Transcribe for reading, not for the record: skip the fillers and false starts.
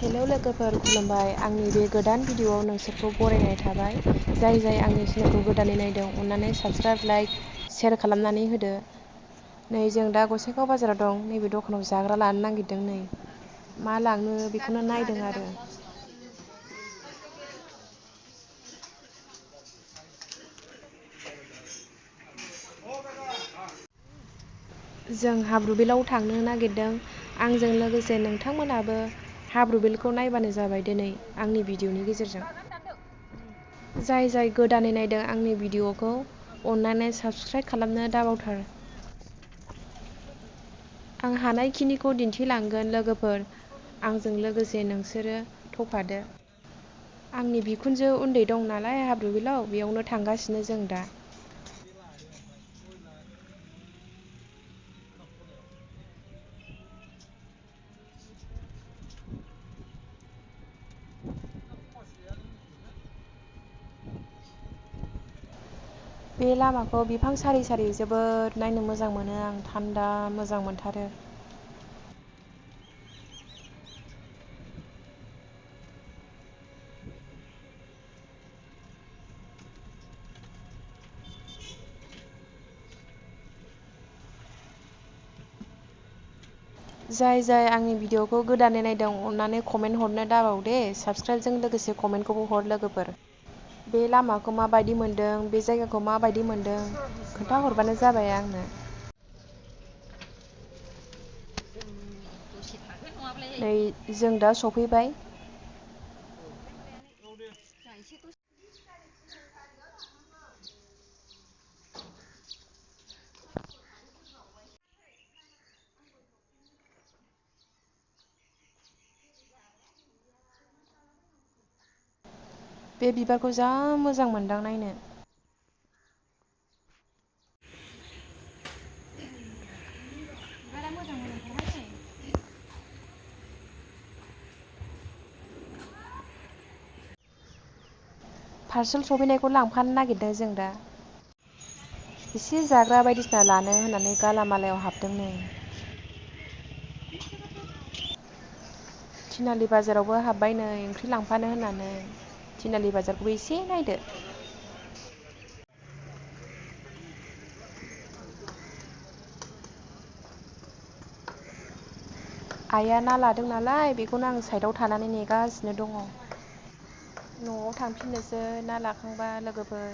Hello लोगोफोर, खुलुमबाय। आंनि बे गोदान भिडिअ'आव नोंसोरखौ बरायनाय थाबाय। जाय आंनि चेनेलखौ गोदानै नायदों, अननानै साबस्क्राइब, लाइक, शेयार खालामनानै होदो। नै जों दा गसाइगाव बाजाराव दं। नैबे दखानाव जाग्रा लानो नागिरदों। नै मा लांनो बेखौनो नायदों आरो। जों हाब्रुबिलाव थांनो नागिरदों। आंजों लोगोसे नोंथांमोनाबो हाब्रुबिलखौ नायबानो जाबाय दिनै आंनि भिडिअ'नि गेजेरजों। जाय गोदानै नायदों आंनि भिडिअ'खौ, अननानै साबस्क्राइब खालामनो दाबावथार। आं हानायखिनिखौ दिन्थिलांगोन लोगोफोर। आंजों लोगोसे नोंसोरो थफादो। आंनि बिखुनजो उन्दै दं नालाय हाब्रुबिलाव, बेयावनो थांगासिनो जों दा। बे लामाखौ बिफां सारि सारि जोबोद नायनो मोजां मोनो आं। थान्दा मोजां मोनथारो। जाय आंनि भिडिअ'खौ गोदानै नायदों, अननानै कमेन्ट हरनो दाबाव दे। साबस्क्राइबजों लोगोसे कमेन्टखौबो हर लोगोफोर। बे लामाखौ माबायदि मोनदों, बे जायगाखौ माबायदि मोनदों, खोन्थाहरबानो जाबाय आंनो। नै जों दा सफैबाय। बे बिबारखौ जा मोजां मोनदां नायनो। पार्सेल सफैनायखौ लांफानो नागिरदों जों दा। एसे जाग्रा बायदिसिना लानो होननानै गालामालायाव हाबदों नै। थिनालि बाजारावबो हाबबाय नै ओंख्रि लांफानो होननानै। थिनालि बाजारखौबो एसे नायदो। आइया ना लादों नालाय, बेखौनो आं साइडआव थानानै नेगासिनो दङ। न'आव थांफिननोसै ना लाखांबा लोगोफोर।